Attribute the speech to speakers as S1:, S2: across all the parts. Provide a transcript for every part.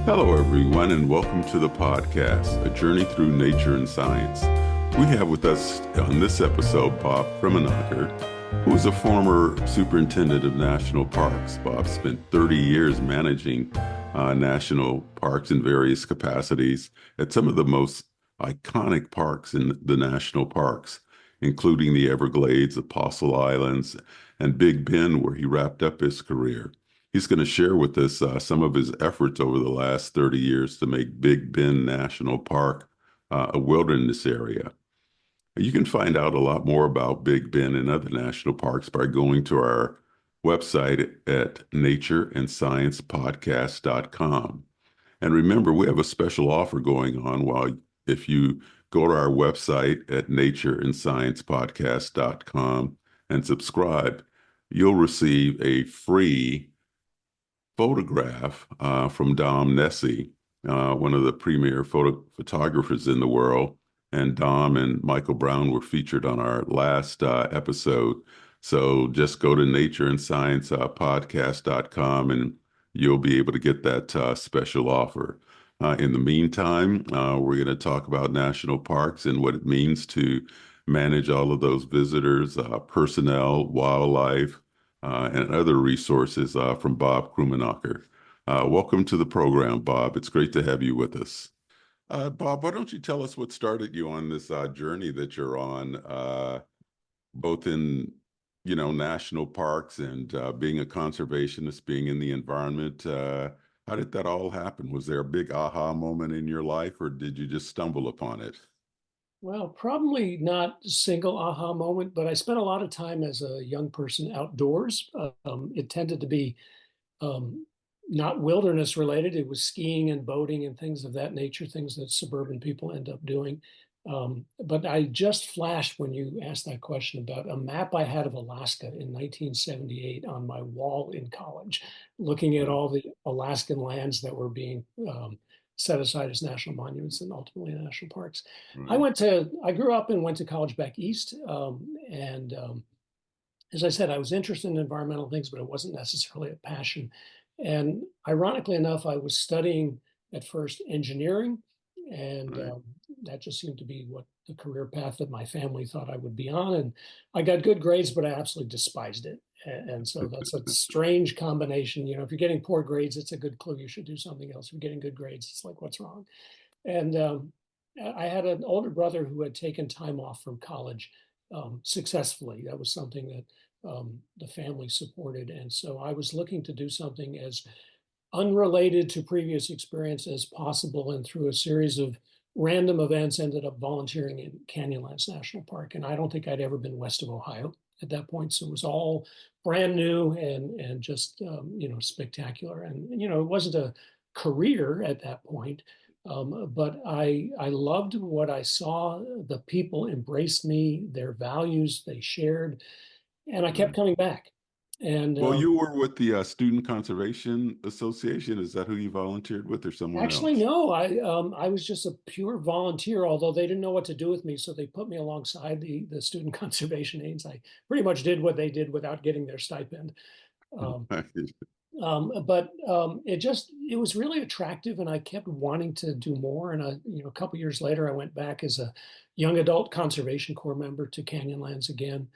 S1: Hello, everyone, and welcome to the podcast, A Journey Through Nature and Science. We have with us on this episode Bob Krimenacher, who is a former superintendent of national parks. Bob spent 30 years managing national parks in various capacities at some of the most iconic parks in the national parks, including the Everglades, Apostle Islands, and Big Bend, where he wrapped up his career. He's going to share with us some of his efforts over the last 30 years to make Big Bend National Park a wilderness area. You can find out a lot more about Big Bend and other national parks by going to our website at natureandsciencepodcast.com. And remember, we have a special offer going on if you go to our website at natureandsciencepodcast.com and subscribe, you'll receive a free photograph from Dom Nessie, one of the premier photographers in the world. And Dom and Michael Brown were featured on our last episode. So just go to natureandsciencepodcast.com and you'll be able to get that special offer. In the meantime, we're going to talk about national parks and what it means to manage all of those visitors, personnel, wildlife, and other resources from Bob Krimenacher. Welcome to the program, Bob. It's great to have you with us. Bob, why don't you tell us what started you on this journey that you're on, both in, national parks and being a conservationist, being in the environment. How did that all happen? Was there a big aha moment in your life, or did you just stumble upon it?
S2: Well, probably not a single aha moment, but I spent a lot of time as a young person outdoors. It tended to be um, not wilderness related. It was skiing and boating and things of that nature, things that suburban people end up doing. But I just flashed when you asked that question about a map I had of Alaska in 1978 on my wall in college, looking at all the Alaskan lands that were being set aside as national monuments and ultimately national parks.
S1: Right.
S2: I grew up and went to college back east. And as I said, I was interested in environmental things, but it wasn't necessarily a passion. And ironically enough, I was studying at first engineering, and
S1: Right.
S2: that just seemed to be what the career path that my family thought I would be on. And I got good grades, but I absolutely despised it. And so that's a strange combination. If you're getting poor grades, it's a good clue you should do something else. If you're getting good grades, it's like, what's wrong? And I had an older brother who had taken time off from college successfully. That was something that the family supported. And so I was looking to do something as unrelated to previous experience as possible. And through a series of random events, ended up volunteering in Canyonlands National Park. And I don't think I'd ever been west of Ohio at that point. So it was all brand new and just, spectacular. And, it wasn't a career at that point. But I loved what I saw. The people embraced me, their values they shared, and I kept
S1: Right.
S2: coming back. And
S1: Well, you were with the Student Conservation Association. Is that who you volunteered with, or someone
S2: actually,
S1: else?
S2: no, I was just a pure volunteer, although they didn't know what to do with me, so they put me alongside the student conservation aides. I pretty much did what they did without getting their stipend. Um, but it was really attractive, and I kept wanting to do more. And a couple years later, I went back as a young adult Conservation Corps member to Canyonlands again.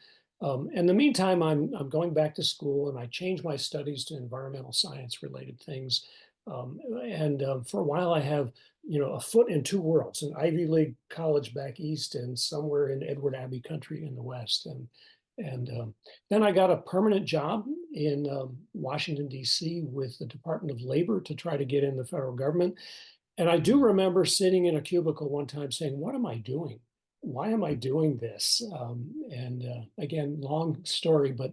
S2: In the meantime, I'm going back to school, and I changed my studies to environmental science related things. And For a while, I have a foot in two worlds: an Ivy League college back east, and somewhere in Edward Abbey country in the west. And then I got a permanent job in Washington, D.C. with the Department of Labor to try to get in the federal government. And I do remember sitting in a cubicle one time saying, what am I doing? Why am I doing this? Again, long story, but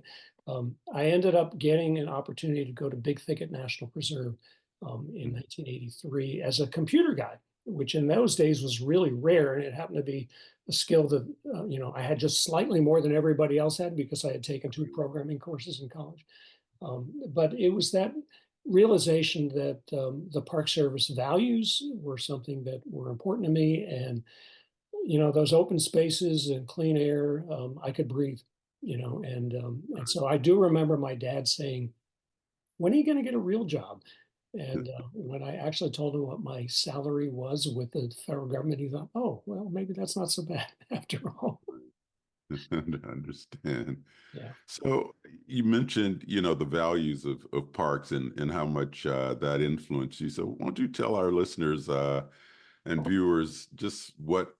S2: I ended up getting an opportunity to go to Big Thicket National Preserve in 1983 as a computer guy, which in those days was really rare. And it happened to be a skill that, I had just slightly more than everybody else had because I had taken two programming courses in college. But it was that realization that the Park Service values were something that were important to me. And, those open spaces and clean air, I could breathe, and so I do remember my dad saying, when are you going to get a real job? And when I actually told him what my salary was with the federal government, he thought, oh, well, maybe that's not so bad after all.
S1: I understand.
S2: Yeah.
S1: So you mentioned, the values of parks and how much that influenced you. So why don't you tell our listeners and viewers just what,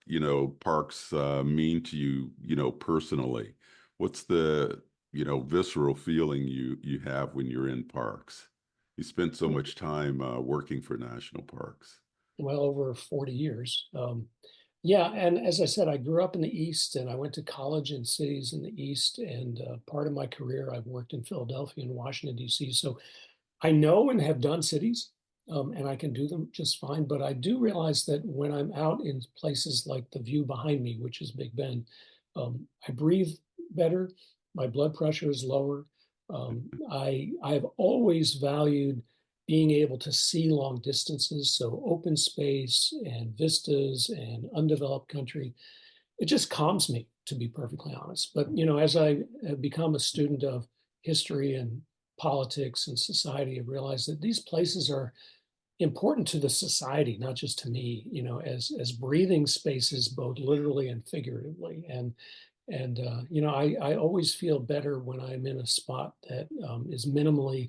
S1: parks mean to you, personally? What's the, visceral feeling you have when you're in parks? You spent so much time working for national parks.
S2: Well over 40 years. Yeah, and as I said, I grew up in the East and I went to college in cities in the East. And part of my career, I've worked in Philadelphia and Washington, D.C. So I know and have done cities, and I can do them just fine. But I do realize that when I'm out in places like the view behind me, which is Big Ben, I breathe better. My blood pressure is lower. I've always valued being able to see long distances, so open space and vistas and undeveloped country. It just calms me, to be perfectly honest. But as I have become a student of history and politics and society, I realized that these places are important to the society, not just to me, as breathing spaces, both literally and figuratively. I always feel better when I'm in a spot that is minimally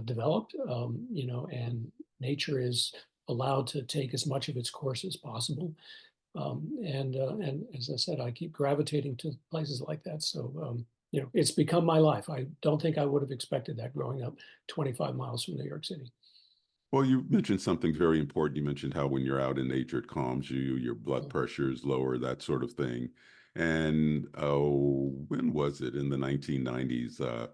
S2: developed, and nature is allowed to take as much of its course as possible. And as I said, I keep gravitating to places like that. So, it's become my life. I don't think I would have expected that growing up 25 miles from New York City.
S1: Well, you mentioned something very important. You mentioned how when you're out in nature, it calms you, your blood pressure is lower, that sort of thing. And when was it? In the 1990s,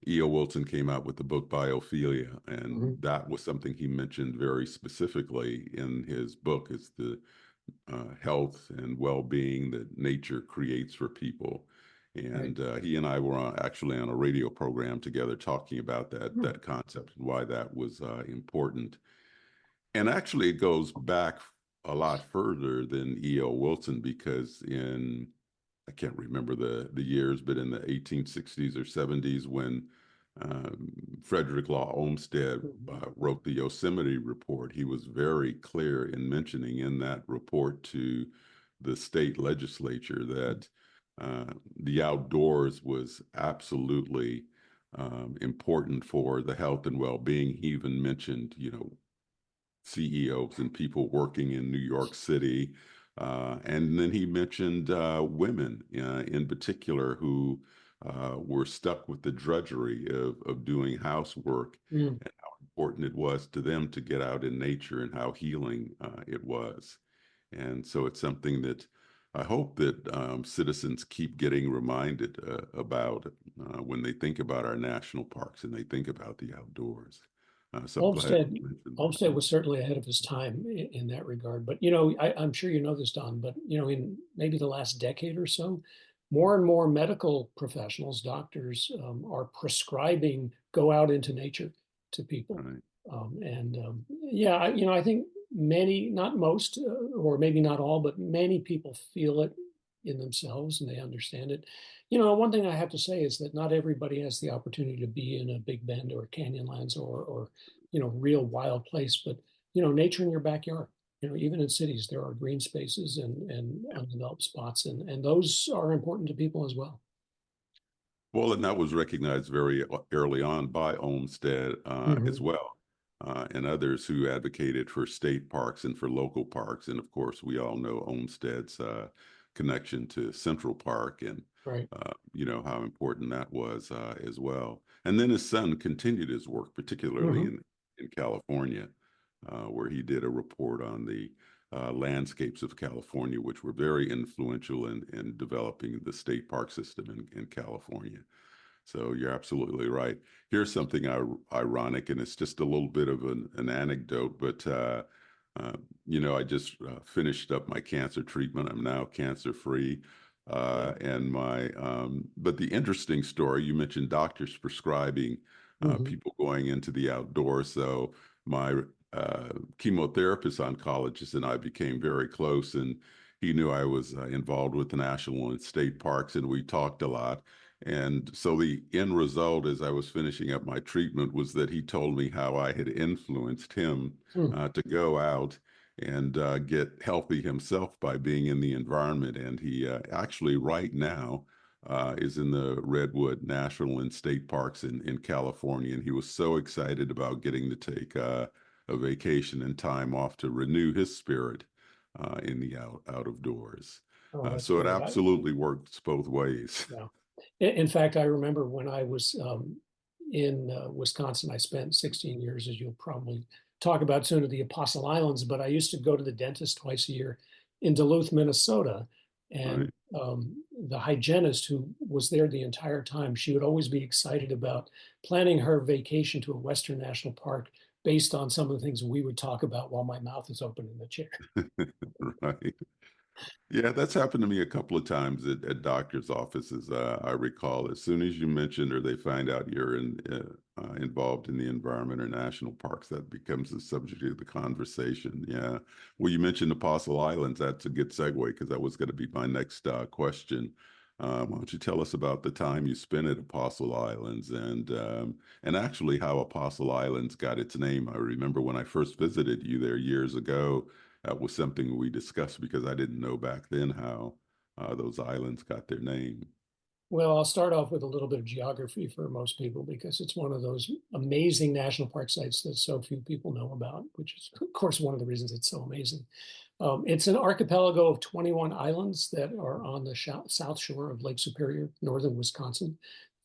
S1: E.O. Wilson came out with the book Biophilia, and
S2: Mhm.
S1: that was something he mentioned very specifically in his book is the health and well-being that nature creates for people.
S2: Right.
S1: And he and I were actually on a radio program together talking about
S2: Hmm.
S1: that concept and why that was important. And actually, it goes back a lot further than E.O. Wilson because I can't remember the years, but in the 1860s or 70s, when Frederick Law Olmsted
S2: Mhm.
S1: wrote the Yosemite Report, he was very clear in mentioning in that report to the state legislature that the outdoors was absolutely important for the health and well-being. He even mentioned, CEOs and people working in New York City. And then he mentioned women in particular who were stuck with the drudgery of doing housework
S2: Mm.
S1: and how important it was to them to get out in nature and how healing it was. And so it's something that I hope that citizens keep getting reminded about when they think about our national parks and they think about the outdoors. So I'm glad
S2: Olmsted,
S1: you mentioned that.
S2: Olmsted was certainly ahead of his time in that regard. But I'm sure you know this, Don. But in maybe the last decade or so, more and more medical professionals, doctors, are prescribing go out into nature to people.
S1: Right.
S2: Yeah, I think many, not most, or maybe not all, but many people feel it in themselves and they understand it. One thing I have to say is that not everybody has the opportunity to be in a Big Bend or Canyonlands or real wild place, but nature in your backyard. Even in cities, there are green spaces and undeveloped spots, and those are important to people as well.
S1: Well, and that was recognized very early on by Olmsted as
S2: Mhm.
S1: well, and others who advocated for state parks and for local parks. And of course, we all know Olmsted's connection to Central Park and
S2: Right.
S1: how important that was as well. And then his son continued his work, particularly
S2: Hmm.
S1: in California, where he did a report on the landscapes of California, which were very influential in developing the state park system in California. So you're absolutely right. Here's something ironic, and it's just a little bit of an anecdote, but uh, I just finished up my cancer treatment. I'm now cancer free. But the interesting story, you mentioned doctors prescribing
S2: Hmm.
S1: people going into the outdoors. So my chemotherapist oncologist and I became very close, and he knew I was involved with the national and state parks, and we talked a lot. And so the end result, as I was finishing up my treatment, was that he told me how I had influenced him
S2: Hmm.
S1: to go out and get healthy himself by being in the environment. And he actually, right now, is in the Redwood National and State Parks in California. And he was so excited about getting to take a vacation and time off to renew his spirit in the out of doors.
S2: Oh, that's
S1: So it
S2: great.
S1: absolutely works both ways.
S2: Yeah. In fact, I remember when I was in Wisconsin, I spent 16 years, as you'll probably talk about soon, at the Apostle Islands, but I used to go to the dentist twice a year in Duluth, Minnesota. And
S1: Right.
S2: the hygienist who was there the entire time, she would always be excited about planning her vacation to a Western National Park based on some of the things we would talk about while my mouth is open in the chair.
S1: Right. Yeah, that's happened to me a couple of times at doctor's offices. I recall as soon as you mentioned or they find out you're involved in the environment or national parks, that becomes the subject of the conversation. Yeah. Well, you mentioned Apostle Islands. That's a good segue because that was going to be my next question. Why don't you tell us about the time you spent at Apostle Islands and actually how Apostle Islands got its name? I remember when I first visited you there years ago. That was something we discussed because I didn't know back then how those islands got their name.
S2: Well, I'll start off with a little bit of geography for most people because it's one of those amazing national park sites that so few people know about, which is, of course, one of the reasons it's so amazing. It's an archipelago of 21 islands that are on the south shore of Lake Superior, northern Wisconsin.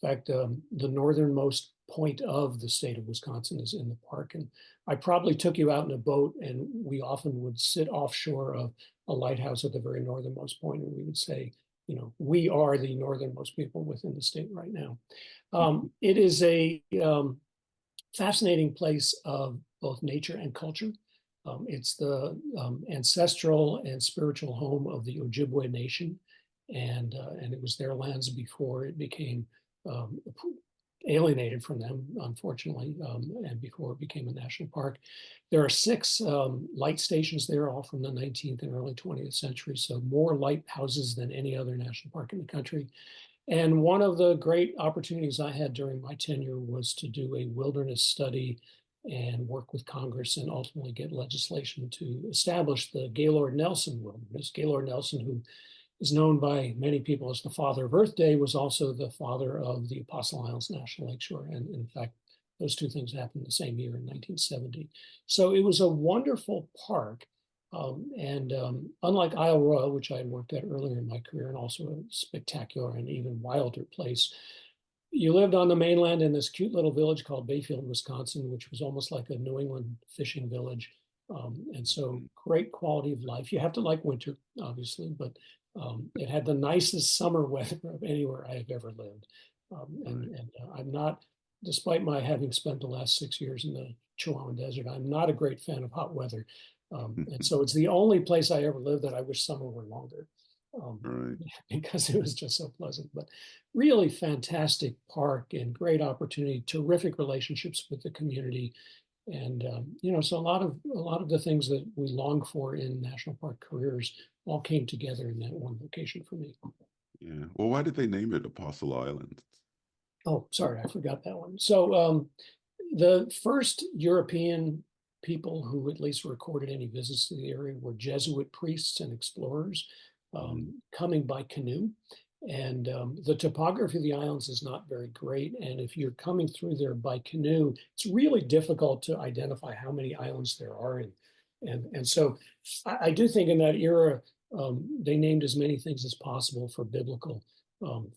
S2: In fact, the northernmost point of the state of Wisconsin is in the park. And I probably took you out in a boat, and we often would sit offshore of a lighthouse at the very northernmost point, and we would say, we are the northernmost people within the state right now. It is a fascinating place of both nature and culture. It's the ancestral and spiritual home of the Ojibwe Nation, and it was their lands before it became um, alienated from them, unfortunately, and before it became a national park. There are six light stations there, all from the 19th and early 20th century, so more lighthouses than any other national park in the country. And one of the great opportunities I had during my tenure was to do a wilderness study and work with Congress and ultimately get legislation to establish the Gaylord Nelson Wilderness. Gaylord Nelson, who is known by many people as the father of Earth Day, was also the father of the Apostle Islands National Lakeshore. And in fact, those two things happened the same year in 1970. So it was a wonderful park. And unlike Isle Royale, which I had worked at earlier in my career, and also a spectacular and even wilder place, you lived on the mainland in this cute little village called Bayfield, Wisconsin, which was almost like a New England fishing village. And so great quality of life. You have to like winter, obviously, but it had the nicest summer weather of anywhere I have ever lived.
S1: Right.
S2: I'm not, despite my having spent the last 6 years in the Chihuahuan Desert, I'm not a great fan of hot weather. And so it's the only place I ever lived that I wish summer were longer. Um,
S1: Right.
S2: because it was just so pleasant. But really fantastic park and great opportunity, terrific relationships with the community, and so a lot of the things that we long for in national park careers all came together in that one location for me.
S1: Yeah. Well, why did they name it Apostle Islands?
S2: Oh, sorry, I forgot that one. So the first European people who at least recorded any visits to the area were Jesuit priests and explorers
S1: Mm,
S2: coming by canoe. And the topography of the islands is not very great. And if you're coming through there by canoe, it's really difficult to identify how many islands there are. And so I do think in that era, they named as many things as possible for biblical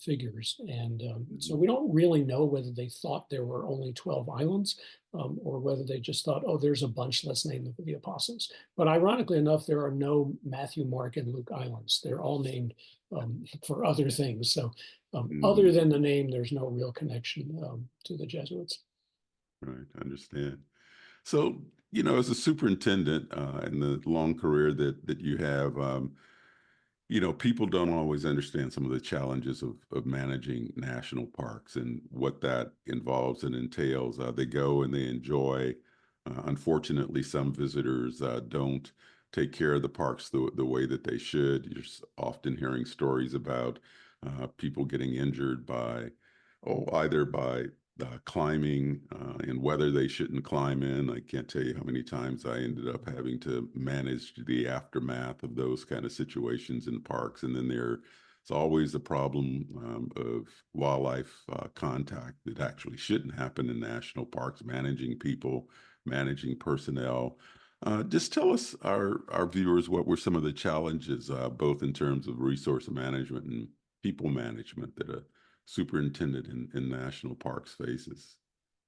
S2: figures. And so
S1: mm,
S2: we don't really know whether they thought there were only 12 islands or whether they just thought, oh, there's a bunch, let's name them for the apostles. But ironically enough, there are no Matthew, Mark, and Luke islands. They're all named for other things. So other
S1: mm.
S2: than the name, there's no real connection to the Jesuits.
S1: Right. I understand. So, as a superintendent in the long career that you have, people don't always understand some of the challenges of managing national parks and what that involves and entails. They go and they enjoy. Unfortunately, some visitors don't take care of the parks the way that they should. You're often hearing stories about people getting injured either by climbing in weather they shouldn't climb in. I can't tell you how many times I ended up having to manage the aftermath of those kind of situations in parks. And then there's always the problem of wildlife contact that actually shouldn't happen in national parks, managing people, managing personnel. Just tell us, our viewers, what were some of the challenges, both in terms of resource management and people management, that a superintendent in national parks faces?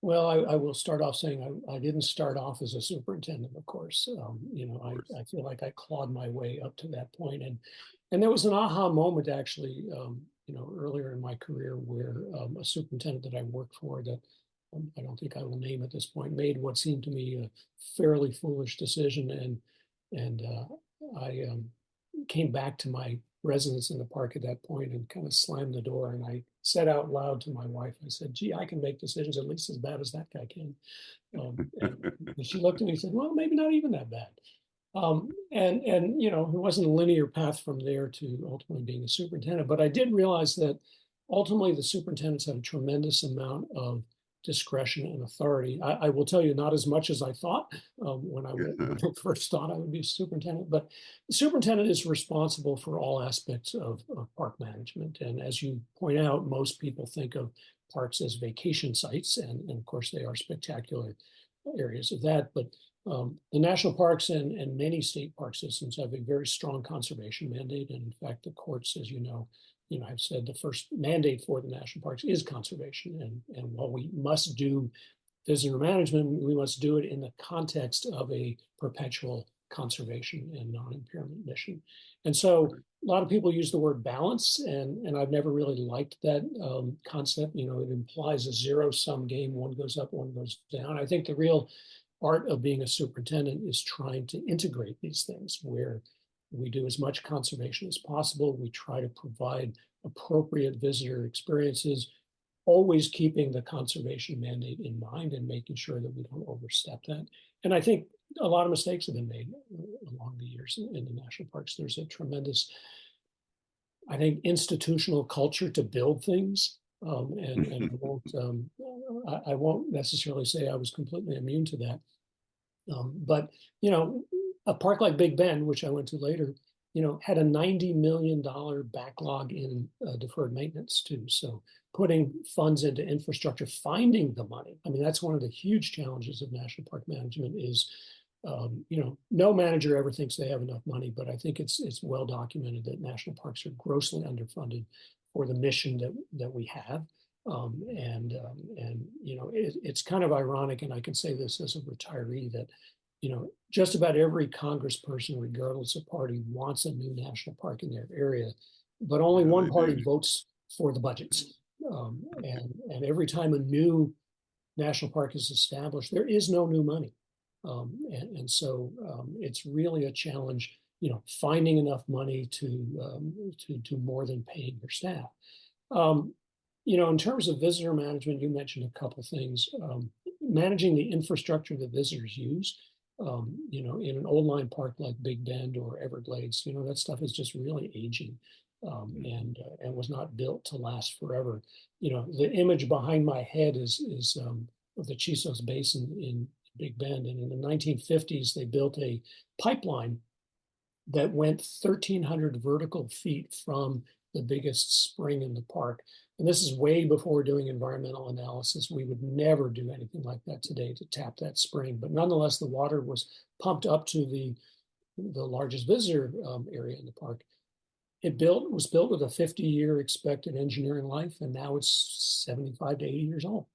S2: Well, I will start off saying I didn't start off as a superintendent, of course.
S1: Of course.
S2: I feel like I clawed my way up to that point, and there was an aha moment actually, earlier in my career where a superintendent that I worked for that I don't think I will name at this point made what seemed to me a fairly foolish decision, and I came back to my residence in the park at that point and kind of slammed the door. And I said out loud to my wife, I said, gee, I can make decisions at least as bad as that guy can. And she looked at me and said, well, maybe not even that bad. It wasn't a linear path from there to ultimately being a superintendent, but I did realize that ultimately the superintendents have a tremendous amount of discretion and authority. I will tell you, not as much as I thought when I first thought I would be a superintendent, but the superintendent is responsible for all aspects of park management. And as you point out, most people think of parks as vacation sites, and of course they are spectacular areas of that, but the national parks and many state park systems have a very strong conservation mandate. And in fact, the courts, as you know, have said the first mandate for the national parks is conservation. And while we must do visitor management, we must do it in the context of a perpetual conservation and non-impairment mission. And so a lot of people use the word balance, and I've never really liked that concept. It implies a zero-sum game. One goes up, one goes down. I think the real art of being a superintendent is trying to integrate these things where we do as much conservation as possible. We try to provide appropriate visitor experiences, always keeping the conservation mandate in mind and making sure that we don't overstep that. And I think a lot of mistakes have been made along the years in the national parks. There's a tremendous, I think, institutional culture to build things. And I won't necessarily say I was completely immune to that. But a park like Big Bend, which I went to later, had a $90 million backlog in deferred maintenance too. So putting funds into infrastructure, finding the money. I mean, that's one of the huge challenges of national park management is, no manager ever thinks they have enough money, but I think it's well documented that national parks are grossly underfunded for the mission that we have. It's kind of ironic, and I can say this as a retiree, that just about every congressperson, regardless of party, wants a new national park in their area, but only one party votes for the budgets. And every time a new national park is established, there is no new money. So it's really a challenge, finding enough money to do more than paying your staff. In terms of visitor management, you mentioned a couple things. Managing the infrastructure that visitors use. In an old line park like Big Bend or Everglades, that stuff is just really aging and was not built to last forever. The image behind my head is of the Chisos Basin in Big Bend. And in the 1950s, they built a pipeline that went 1,300 vertical feet from the biggest spring in the park. And this is way before doing environmental analysis. We would never do anything like that today to tap that spring. But nonetheless, the water was pumped up to the largest visitor area in the park. It was built with a 50-year expected engineering life, and now it's 75 to 80 years old.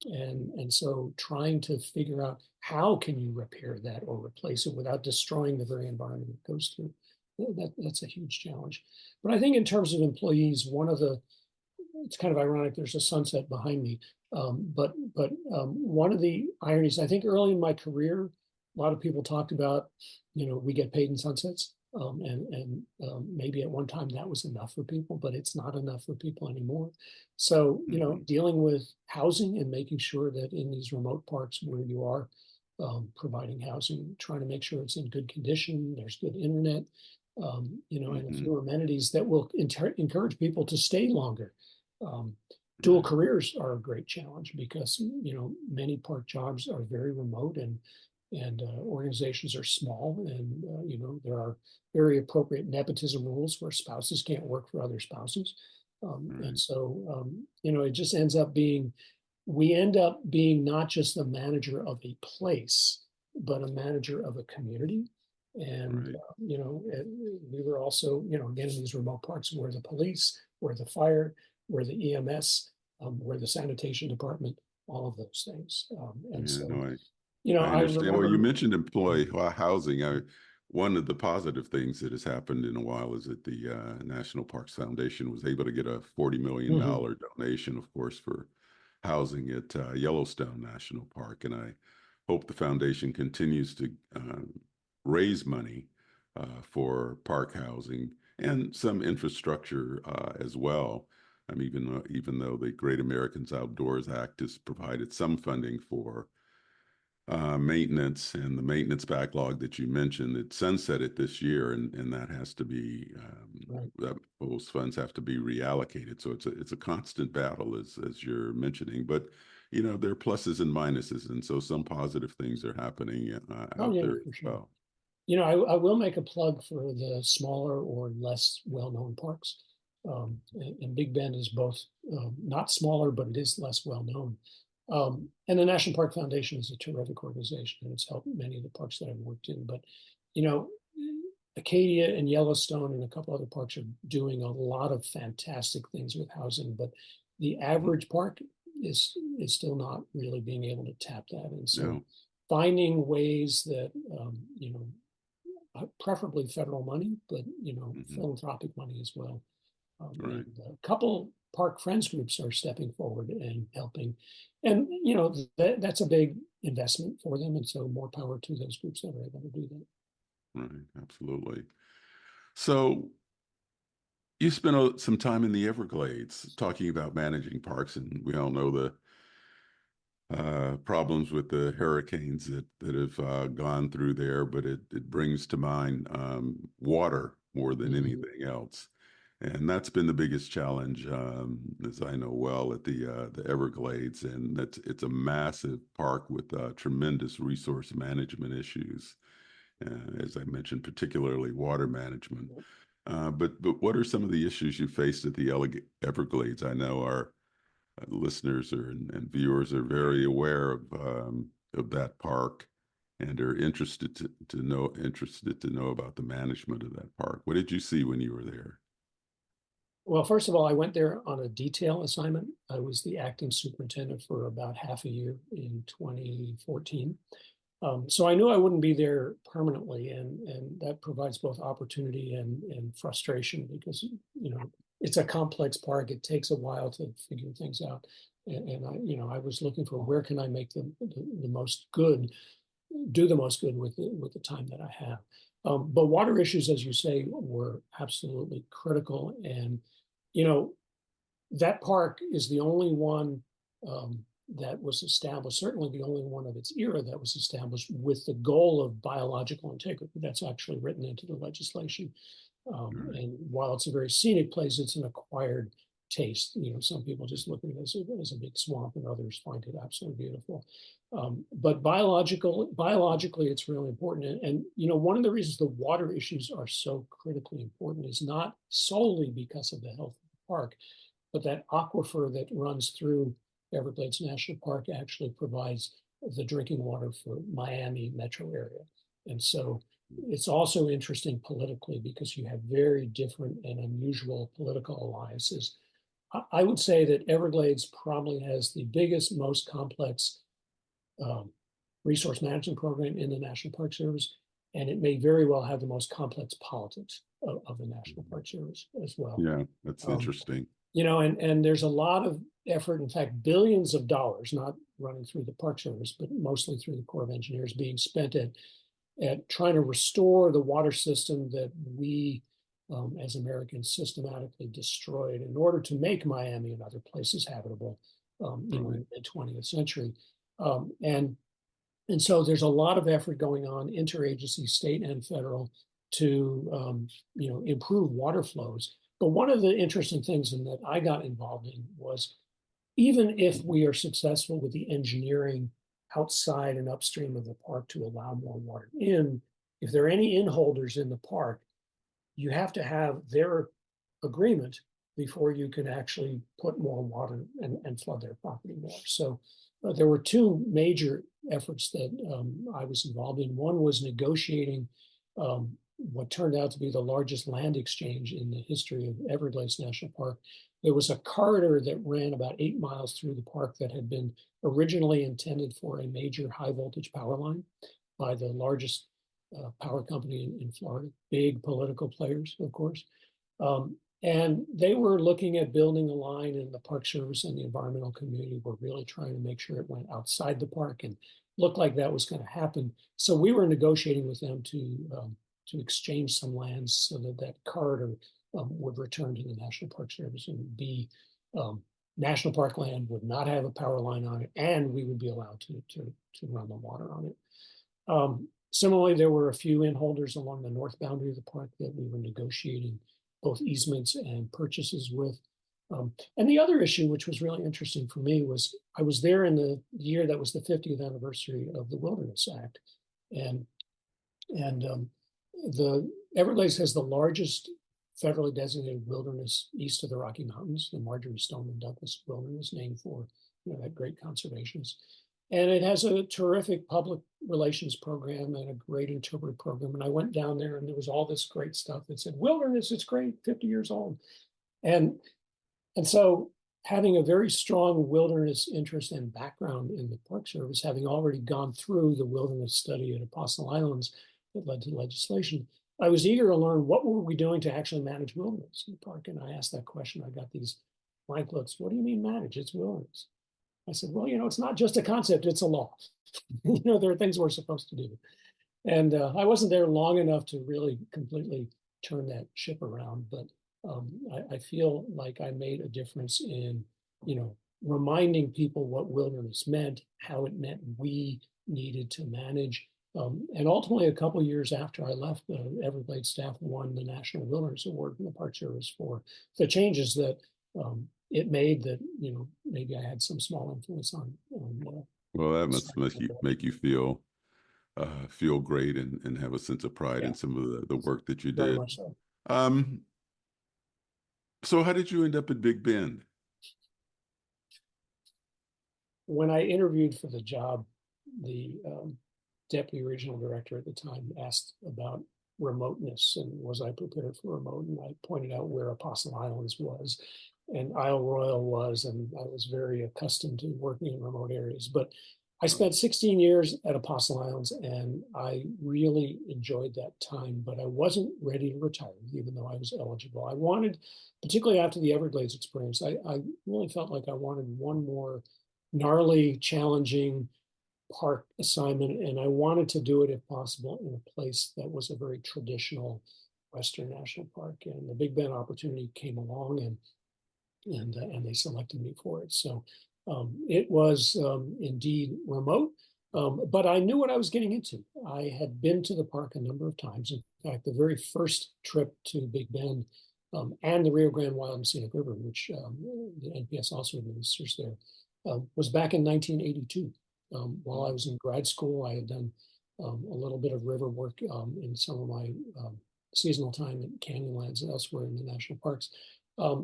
S2: And so trying to figure out how can you repair that or replace it without destroying the very environment it goes through, that's a huge challenge. But I think in terms of employees, it's kind of ironic, there's a sunset behind me, but one of the ironies, I think early in my career, a lot of people talked about, we get paid in sunsets. Maybe at one time that was enough for people, but it's not enough for people anymore. So, dealing with housing and making sure that in these remote parks where you are providing housing, trying to make sure it's in good condition, there's good internet, and a
S1: Hmm.
S2: few amenities that will encourage people to stay longer. Um, Dual
S1: Right.
S2: careers are a great challenge because many park jobs are very remote and organizations are small, and there are very appropriate nepotism rules where spouses can't work for other spouses, and
S1: Right.
S2: so it just ends up being we end up being not just the manager of a place, but a manager of a community. And,
S1: Right.
S2: we were also, again, in these remote parts where the police, where the fire, where the EMS, where the sanitation department, all of those things. And
S1: Yeah,
S2: so,
S1: no, I
S2: I
S1: understand. Well, you
S2: remember,
S1: mentioned employee housing. One of the positive things that has happened in a while is that the National Parks Foundation was able to get a
S2: Mhm,
S1: $40 million donation, of course, for housing at Yellowstone National Park. And I hope the foundation continues to raise money for park housing and some infrastructure as well. Even though the Great Americans Outdoors Act has provided some funding for maintenance, and the maintenance backlog that you mentioned, it sunsetted this year, and that has to be
S2: right.
S1: those funds have to be reallocated. So it's a constant battle, as you're mentioning. But there are pluses and minuses, and so some positive things are happening
S2: Oh,
S1: out
S2: yeah,
S1: there
S2: for
S1: as
S2: sure.
S1: well.
S2: I will make a plug for the smaller or less well-known parks. And Big Bend is both not smaller, but it is less well-known. And the National Park Foundation is a terrific organization, and it's helped many of the parks that I've worked in. But, you know, Acadia and Yellowstone and a couple other parks are doing a lot of fantastic things with housing, but the average park is still not really being able to tap that. And so
S1: No.
S2: finding ways that preferably federal money, but
S1: Hmm.
S2: philanthropic money as well. And
S1: Right.
S2: a couple park friends groups are stepping forward and helping, and that's a big investment for them. And so more power to those groups that are able to do that.
S1: Right. Absolutely. So you spent some time in the Everglades talking about managing parks, and we all know the problems with the hurricanes that have gone through there, but it brings to mind water more than
S2: Mhm.
S1: anything else. And that's been the biggest challenge, as I know well, at the Everglades. And it's a massive park with tremendous resource management issues, as I mentioned, particularly water management. But what are some of the issues you faced at the Everglades? I know our listeners and viewers are very aware of that park and are interested to know about the management of that park. What did you see when you were there?
S2: Well, first of all, I went there on a detail assignment. I was the acting superintendent for about half a year in 2014. So I knew I wouldn't be there permanently, and that provides both opportunity and frustration because it's a complex park. It takes a while to figure things out, and I was looking for where can I make the most good, do the most good with the time that I have. But water issues, as you say, were absolutely critical, and you know that park is the only one um, that was established, certainly the only one of its era that was established with the goal of biological integrity. That's actually written into the legislation.
S1: Right.
S2: And while it's a very scenic place, it's an acquired taste. Some people just look at it as a big swamp, and others find it absolutely beautiful. But biologically, it's really important. And one of the reasons the water issues are so critically important is not solely because of the health of the park, but that aquifer that runs through Everglades National Park actually provides the drinking water for Miami metro area. And so it's also interesting politically because you have very different and unusual political alliances. I would say that Everglades probably has the biggest, most complex um, resource management program in the National Park Service, and it may very well have the most complex politics of the National Park Service as well.
S1: Yeah, that's
S2: Um,
S1: interesting.
S2: and there's a lot of effort, in fact, billions of dollars, not running through the Park Service, but mostly through the Corps of Engineers, being spent at trying to restore the water system that we as Americans systematically destroyed in order to make Miami and other places habitable,
S1: Right.
S2: in the 20th century. And so there's a lot of effort going on, interagency, state and federal, to improve water flows. But one of the interesting things in that I got involved in was, even if we are successful with the engineering outside and upstream of the park to allow more water in, if there are any inholders in the park, you have to have their agreement before you can actually put more water and flood their property more. So there were two major efforts that I was involved in. One was negotiating what turned out to be the largest land exchange in the history of Everglades National Park. There was a corridor that ran about 8 miles through the park that had been originally intended for a major high voltage power line by the largest power company in Florida, big political players, of course. And they were looking at building a line, and the Park Service and the environmental community were really trying to make sure it went outside the park, and looked like that was going to happen. So we were negotiating with them to exchange some lands so that that corridor would return to the National Park Service and be national park land, would not have a power line on it, and we would be allowed to run the water on it. Similarly, there were a few inholders along the north boundary of the park that we were negotiating both easements and purchases with. And the other issue, which was really interesting for me, was I was there in the year that was the 50th anniversary of the Wilderness Act. And the Everglades has the largest federally designated wilderness east of the Rocky Mountains, the Marjorie Stoneman Douglas Wilderness, named for that great conservationist. And it has a terrific public relations program and a great interpretive program. And I went down there, and there was all this great stuff that said, wilderness, it's great, 50 years old. And so having a very strong wilderness interest and background in the Park Service, having already gone through the wilderness study at Apostle Islands that led to legislation, I was eager to learn what were we doing to actually manage wilderness in the park. And I asked that question. I got these blank looks. What do you mean manage? It's wilderness. I said, well, it's not just a concept, it's a law. There are things we're supposed to do. And I wasn't there long enough to really completely turn that ship around, but I feel like I made a difference in, reminding people what wilderness meant, how it meant we needed to manage. And ultimately, a couple of years after I left, the Everglades staff won the National Wilderness Award from the Park Service for the changes that it made that, maybe I had some small influence on.
S1: Well, that must make you feel great and have a sense of pride in some of the work that you
S2: Very
S1: did.
S2: much so.
S1: So how did you end up at Big Bend?
S2: When I interviewed for the job, the deputy regional director at the time asked about remoteness and was I prepared for remote, and I pointed out where Apostle Islands was and Isle Royale was, and I was very accustomed to working in remote areas. But I spent 16 years at Apostle Islands, and I really enjoyed that time, but I wasn't ready to retire, even though I was eligible. I wanted, particularly after the Everglades experience, I really felt like I wanted one more gnarly, challenging park assignment, and I wanted to do it, if possible, in a place that was a very traditional Western National Park. And the Big Bend opportunity came along, and they selected me for it. So it was indeed remote, but I knew what I was getting into. I had been to the park a number of times. In fact, the very first trip to Big Bend and the Rio Grande Wild and Scenic River, which the NPS also administers there, was back in 1982. While I was in grad school, I had done a little bit of river work in some of my seasonal time at Canyonlands and elsewhere in the national parks.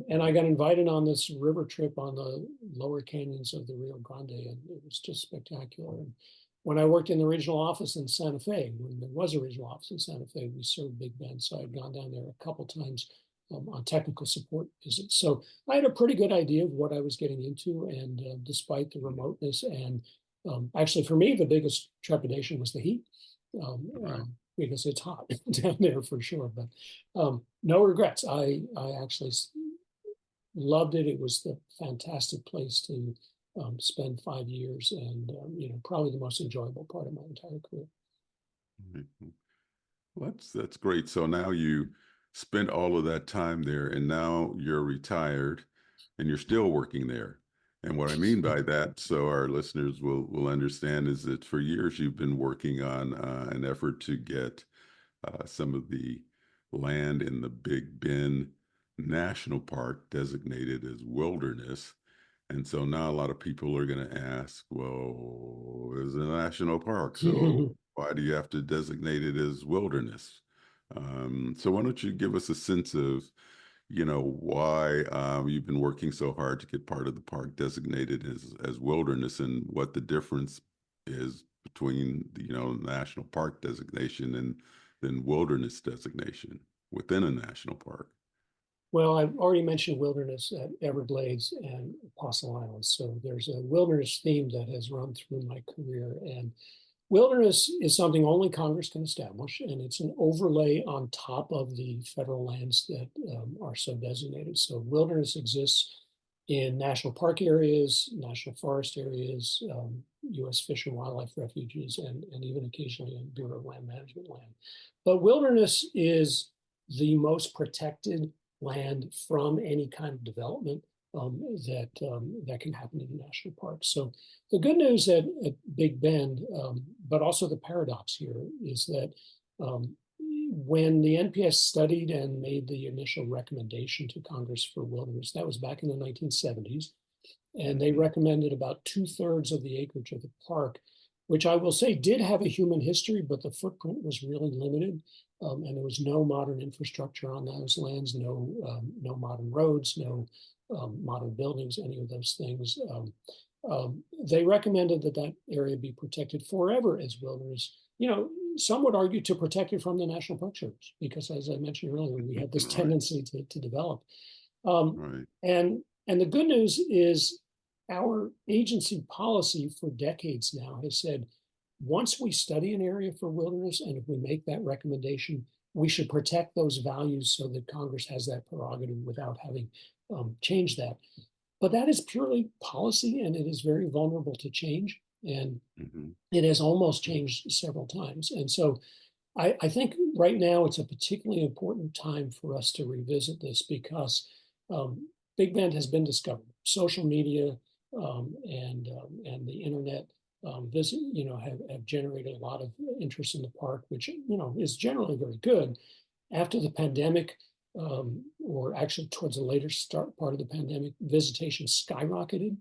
S2: And I got invited on this river trip on the lower canyons of the Rio Grande, and it was just spectacular. And when I worked in the regional office in Santa Fe, when there was a regional office in Santa Fe, we served Big Bend. So I'd gone down there a couple times on technical support visits. So I had a pretty good idea of what I was getting into. And despite the remoteness and actually for me, the biggest trepidation was the heat. Because it's hot down there for sure, but no regrets. I actually loved it. It was the fantastic place to spend 5 years, and probably the most enjoyable part of my entire career.
S1: Well, that's great. So now you spent all of that time there, and now you're retired, and you're still working there. And what I mean by that, so our listeners will understand, is that for years you've been working on an effort to get some of the land in the Big Bend National Park designated as wilderness. And so now a lot of people are going to ask, well, it's a national park, so why do you have to designate it as wilderness? So why don't you give us a sense of, why you've been working so hard to get part of the park designated as wilderness, and what the difference is between the, national park designation and then wilderness designation within a national park.
S2: Well, I've already mentioned wilderness at Everglades and Apostle Islands. So there's a wilderness theme that has run through my career. And wilderness is something only Congress can establish, and it's an overlay on top of the federal lands that are so designated. So wilderness exists in national park areas, national forest areas, U.S. Fish and Wildlife refuges, and even occasionally in Bureau of Land Management land. But wilderness is the most protected land from any kind of development that can happen in the national park. So the good news at Big Bend, but also the paradox here, is that when the NPS studied and made the initial recommendation to Congress for wilderness, that was back in the 1970s, and they recommended about 2/3 of the acreage of the park, which I will say did have a human history, but the footprint was really limited. And there was no modern infrastructure on those lands, no modern roads, no modern buildings, any of those things. They recommended that area be protected forever as wilderness. Some would argue to protect it from the National Park Service, because as I mentioned earlier, we have this
S1: Right.
S2: tendency to develop.
S1: Right.
S2: And the good news is our agency policy for decades now has said, once we study an area for wilderness, and if we make that recommendation, we should protect those values so that Congress has that prerogative without having changed that. But that is purely policy, and it is very vulnerable to change. And it has almost changed several times. And so I think right now it's a particularly important time for us to revisit this, because Big Bend has been discovered. Social media and the internet have generated a lot of interest in the park, which is generally very good. After the pandemic, or actually towards the later part of the pandemic, visitation skyrocketed.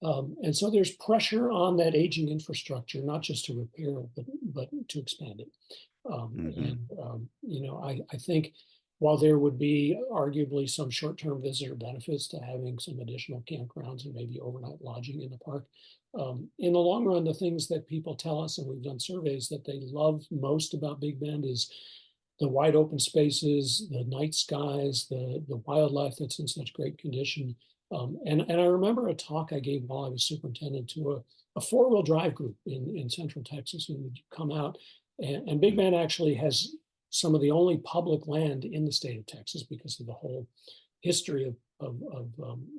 S2: And so there's pressure on that aging infrastructure, not just to repair it, but to expand it. I think while there would be arguably some short-term visitor benefits to having some additional campgrounds and maybe overnight lodging in the park, in the long run, the things that people tell us, and we've done surveys, that they love most about Big Bend is the wide open spaces, the night skies, the wildlife that's in such great condition. And I remember a talk I gave while I was superintendent to a four-wheel drive group in Central Texas who would come out. And Big Bend actually has some of the only public land in the state of Texas because of the whole history of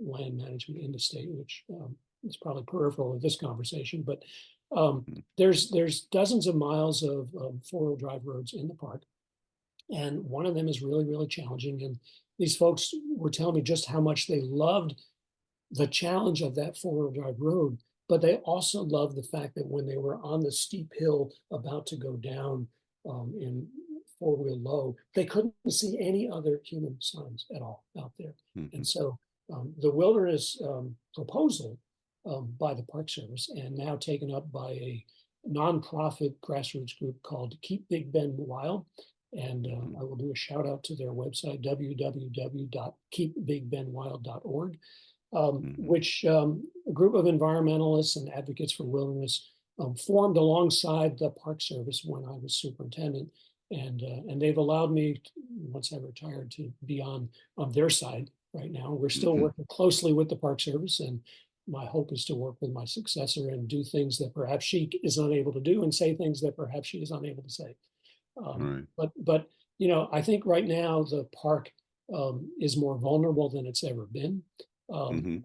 S2: land management in the state, which is probably peripheral of this conversation. But there's dozens of miles of four-wheel drive roads in the park. And one of them is really, really challenging. And these folks were telling me just how much they loved the challenge of that four-wheel drive road, but they also loved the fact that when they were on the steep hill about to go down in four-wheel low, they couldn't see any other human signs at all out there. And so the wilderness proposal by the Park Service, and now taken up by a nonprofit grassroots group called Keep Big Bend Wild. And I will do a shout out to their website, www.keepbigbendwild.org, which a group of environmentalists and advocates for wilderness formed alongside the Park Service when I was superintendent. And they've allowed me, once I retired, to be on their side right now. We're still working closely with the Park Service, and my hope is to work with my successor and do things that perhaps she is unable to do and say things that perhaps she is unable to say. But I think right now the park is more vulnerable than it's ever been. And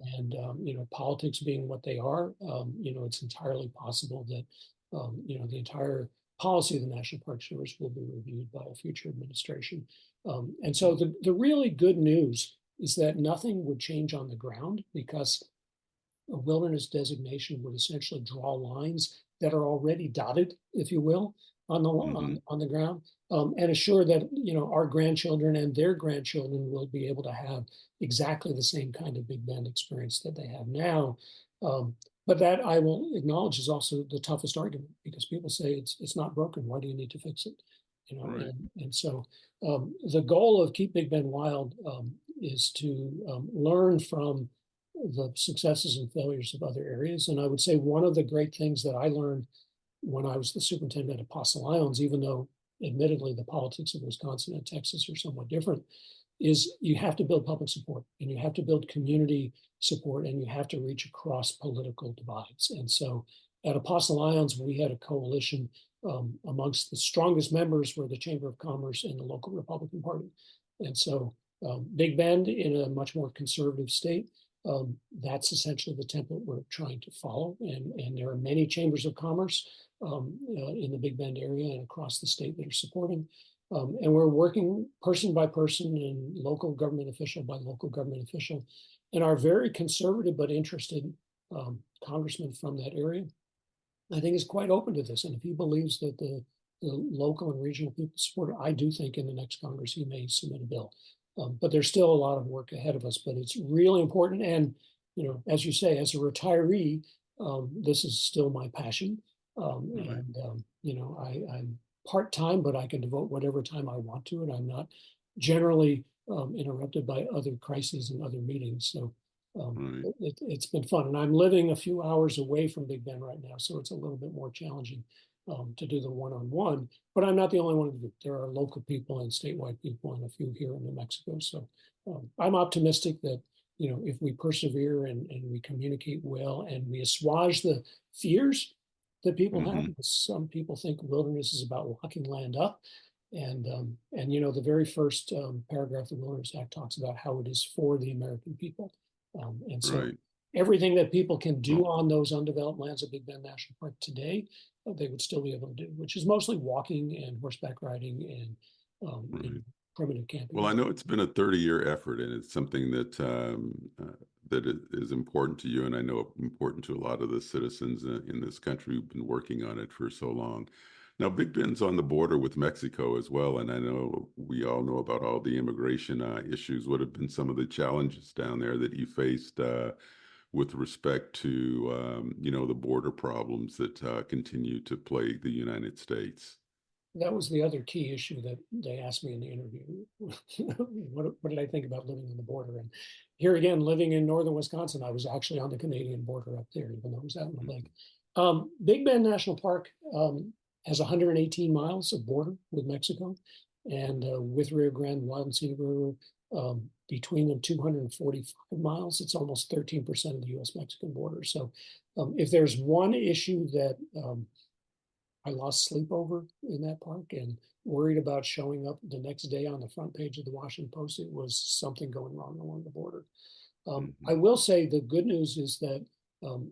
S2: politics being what they are, it's entirely possible that the entire policy of the National Park Service will be reviewed by a future administration. And so the really good news is that nothing would change on the ground, because a wilderness designation would essentially draw lines that are already dotted, if you will. on the
S1: Hmm.
S2: on the ground, and assure that our grandchildren and their grandchildren will be able to have exactly the same kind of Big Bend experience that they have now. Um, but that I will acknowledge is also the toughest argument because people say it's not broken. Why do you need to fix it?
S1: Right.
S2: And so the goal of Keep Big Bend Wild is to learn from the successes and failures of other areas. And I would say one of the great things that I learned when I was the superintendent at Apostle Islands, even though admittedly the politics of Wisconsin and Texas are somewhat different, is you have to build public support and you have to build community support and you have to reach across political divides. And so at Apostle Islands, we had a coalition amongst the strongest members were the Chamber of Commerce and the local Republican Party. And so Big Bend in a much more conservative state, that's essentially the template we're trying to follow. And there are many chambers of commerce in the Big Bend area and across the state that are supporting. And we're working person by person and local government official by local government official. And our very conservative but interested congressman from that area, I think, is quite open to this. And if he believes that the local and regional people support it, I do think in the next Congress he may submit a bill. But there's still a lot of work ahead of us. But it's really important. And as you say, as a retiree, this is still my passion.
S1: Right.
S2: And I'm part-time, but I can devote whatever time I want to it. I'm not generally interrupted by other crises and other meetings. So
S1: Right.
S2: it's been fun. And I'm living a few hours away from Big Bend right now, so it's a little bit more challenging to do the one-on-one. But I'm not the only one in the group. There are local people and statewide people and a few here in New Mexico. So I'm optimistic that if we persevere and we communicate well and we assuage the fears that people have,
S1: Hmm.
S2: because some people think wilderness is about locking land up. The very first paragraph of the Wilderness Act talks about how it is for the American people. And so
S1: Right.
S2: everything that people can do
S1: Well,
S2: on those undeveloped lands of Big Bend National Park today, they would still be able to do, which is mostly walking and horseback riding and
S1: right.
S2: primitive camping.
S1: Well, I know it's been a 30-year effort, and it's something that that is important to you, and I know important to a lot of the citizens in this country who've been working on it for so long. Now, Big Bend's on the border with Mexico as well, and I know we all know about all the immigration issues. What have been some of the challenges down there that you faced with respect to the border problems that continue to plague the United States?
S2: That was the other key issue that they asked me in the interview. What did I think about living on the border? And here again, living in northern Wisconsin, I was actually on the Canadian border up there, even though it was out in the lake. Big Bend National Park has 118 miles of border with Mexico, and with Rio Grande, Wild and Scenic River, between them 245 miles. It's almost 13% of the U.S.-Mexican border. So if there's one issue that I lost sleep over in that park and worried about showing up the next day on the front page of the Washington Post, it was something going wrong along the border. I
S1: Hmm.
S2: will say the good news is that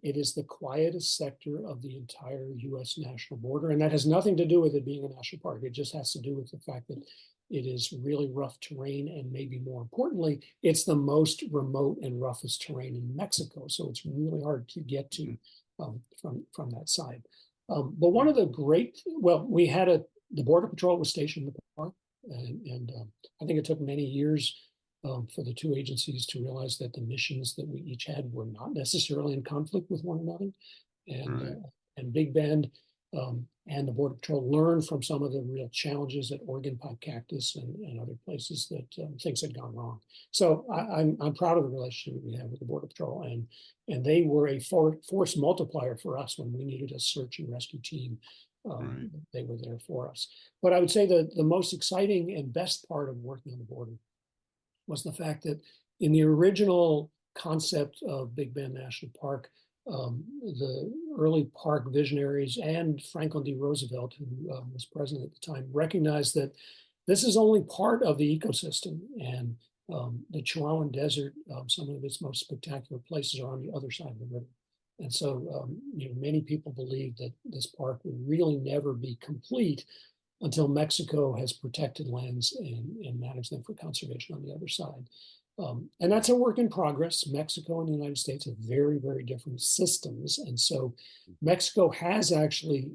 S2: it is the quietest sector of the entire U.S. national border. And that has nothing to do with it being a national park. It just has to do with the fact that it is really rough terrain. And maybe more importantly, it's the most remote and roughest terrain in Mexico. So it's really hard to get to from that side. But one of the we had the Border Patrol was stationed in the park. And I think it took many years for the two agencies to realize that the missions that we each had were not necessarily in conflict with one another. And
S1: Right.
S2: Big Bend and the Border Patrol learned from some of the real challenges at Oregon Pipe Cactus and other places that things had gone wrong. So I'm proud of the relationship we have with the Border Patrol, and they were a force multiplier for us when we needed a search and rescue team.
S1: Right.
S2: They were there for us. But I would say that the most exciting and best part of working on the border was the fact that in the original concept of Big Bend National Park, the early park visionaries and Franklin D. Roosevelt, who was president at the time, recognized that this is only part of the ecosystem. And the Chihuahuan Desert, some of its most spectacular places are on the other side of the river. And so, many people believe that this park will really never be complete until Mexico has protected lands and managed them for conservation on the other side. And that's a work in progress. Mexico and the United States have very, very different systems. And so Mexico has actually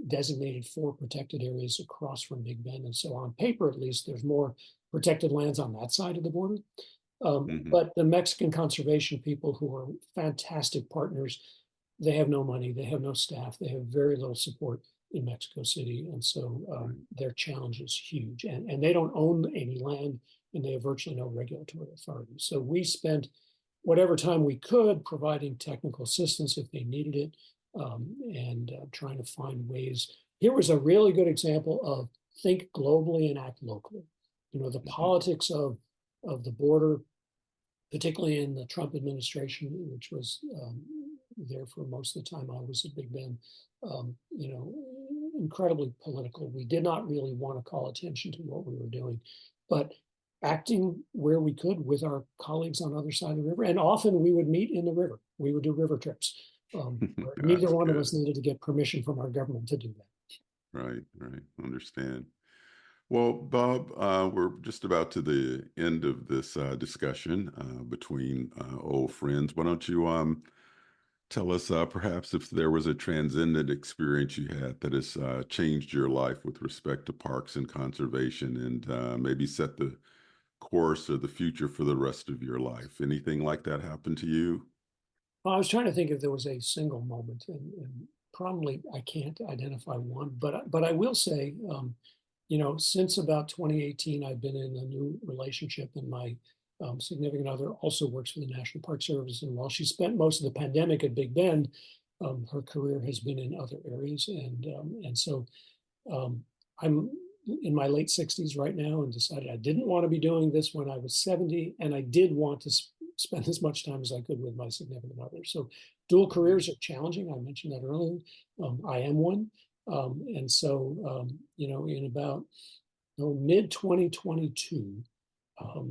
S2: designated 4 protected areas across from Big Bend. And so on paper, at least, there's more protected lands on that side of the border.
S1: Hmm.
S2: But the Mexican conservation people, who are fantastic partners, they have no money, they have no staff, they have very little support in Mexico City. And so
S1: Right.
S2: their challenge is huge. And they don't own any land, and they have virtually no regulatory authority. So we spent whatever time we could providing technical assistance if they needed it, and trying to find ways. Here was a really good example of think globally and act locally. You know, the
S1: Hmm.
S2: politics of the border, particularly in the Trump administration, which was there for most of the time I was at Big Bend, you know, incredibly political. We did not really want to call attention to what we were doing, but acting where we could with our colleagues on the other side of the river. And often we would meet in the river. We would do river trips. Where neither
S1: That's
S2: one of
S1: good.
S2: us needed to get permission from our government to do that.
S1: Right, right. Understand. Well, Bob, we're just about to the end of this discussion between old friends. Why don't you tell us perhaps if there was a transcendent experience you had that has changed your life with respect to parks and conservation, and maybe set the course or the future for the rest of your life? Anything like that happen to you?
S2: Well, I was trying to think if there was a single moment, and probably I can't identify one, but I will say, you know, since about 2018, I've been in a new relationship, and my significant other also works for the National Park Service. And while she spent most of the pandemic at Big Bend, her career has been in other areas, and so I'm in my late 60s right now, and decided I didn't want to be doing this when I was 70, and I did want to spend as much time as I could with my significant other. So dual
S1: Mhm.
S2: careers are challenging. I mentioned that earlier. I am one. And so, you know, in about mid 2022,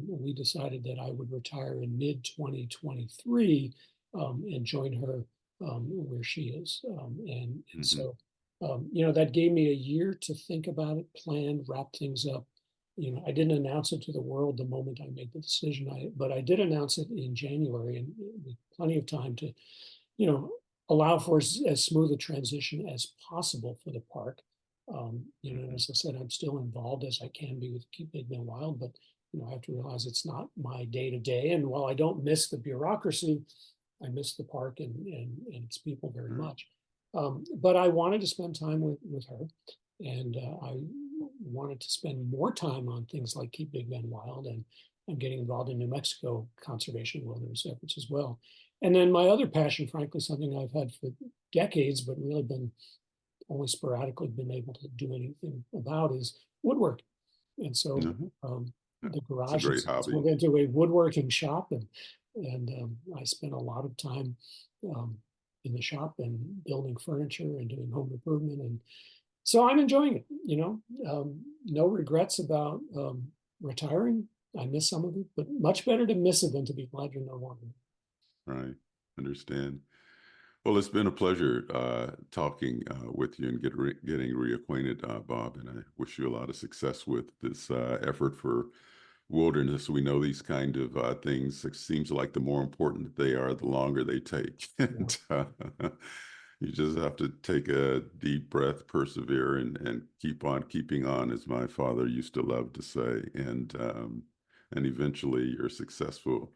S2: we decided that I would retire in mid 2023, and join her where she is. And
S1: Mhm.
S2: so, you know, that gave me a year to think about it, plan, wrap things up. You know, I didn't announce it to the world the moment I made the decision. But I did announce it in January, and with plenty of time to, you know, allow for as smooth a transition as possible for the park. You know,
S1: Mhm.
S2: as I said, I'm still involved as I can be with Keep Big Bend Wild, but you know, I have to realize it's not my day to day. And while I don't miss the bureaucracy, I miss the park and its people very
S1: Right.
S2: much. But I wanted to spend time with her, and I wanted to spend more time on things like Keep Big Bend Wild, and I'm getting involved in New Mexico conservation wilderness efforts as well. And then my other passion, frankly, something I've had for decades, but really been only sporadically been able to do anything about, is woodwork. And so
S1: Mhm. Yeah.
S2: the
S1: It's a
S2: garage
S1: great
S2: has
S1: hobby.
S2: turned into a woodworking shop, and I spent a lot of time um, in the shop and building furniture and doing home improvement, and so I'm enjoying it. You know, no regrets about retiring. I miss some of it, but much better to miss it than to be glad you're no longer.
S1: Right. Understand. Well, it's been a pleasure talking with you and getting reacquainted, Bob. And I wish you a lot of success with this effort for wilderness. We know these kind of things. It seems like the more important they are, the longer they take.
S2: Yeah.
S1: And you just have to take a deep breath, persevere, and keep on keeping on, as my father used to love to say. And eventually, you're successful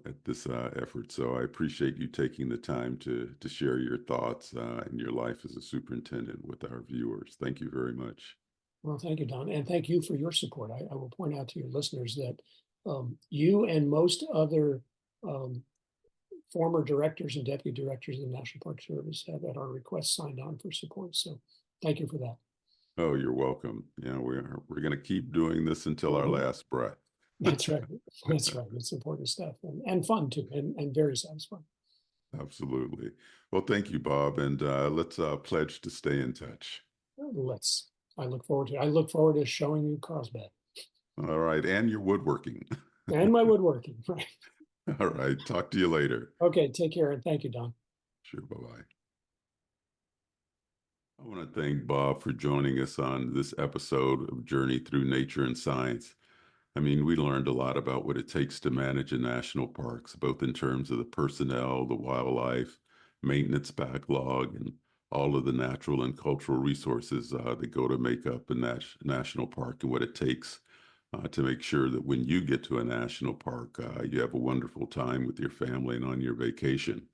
S1: at this effort. So I appreciate you taking the time to share your thoughts and your life as a superintendent with our viewers. Thank you very much.
S2: Well, thank you, Don, and thank you for your support. I will point out to your listeners that you and most other um, former directors and deputy directors of the National Park Service have, at our request, signed on for support. So thank you for that.
S1: Oh, you're welcome. Yeah, we're going to keep doing this until our
S2: Mhm.
S1: last breath.
S2: That's right. That's right. It's important stuff, and fun too, and very satisfying.
S1: Absolutely. Well, thank you, Bob, and let's pledge to stay in touch.
S2: Let's. I look forward to showing you Carlsbad
S1: All right, and your woodworking.
S2: and my woodworking. Right.
S1: All right, talk to you later.
S2: Okay. Take care, and thank you, Don.
S1: Sure, bye-bye. I want to thank Bob for joining us on this episode of Journey Through Nature and Science. I mean, we learned a lot about what it takes to manage a national parks, both in terms of the personnel, the wildlife, maintenance backlog, and all of the natural and cultural resources that go to make up a national park and what it takes to make sure that when you get to a national park, you have a wonderful time with your family and on your vacation.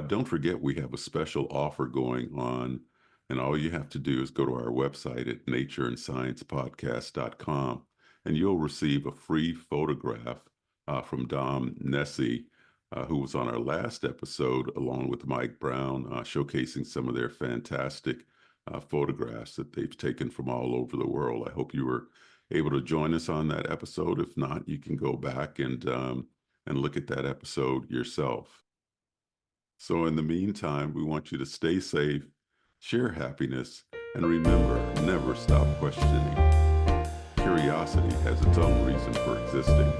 S1: Don't forget, we have a special offer going on, and all you have to do is go to our website at natureandsciencepodcast.com, and you'll receive a free photograph from Dom Nessie, who was on our last episode, along with Mike Brown, showcasing some of their fantastic photographs that they've taken from all over the world. I hope you were able to join us on that episode. If not, you can go back and look at that episode yourself. So in the meantime, we want you to stay safe, share happiness, and remember, never stop questioning. Curiosity has its own reason for existing.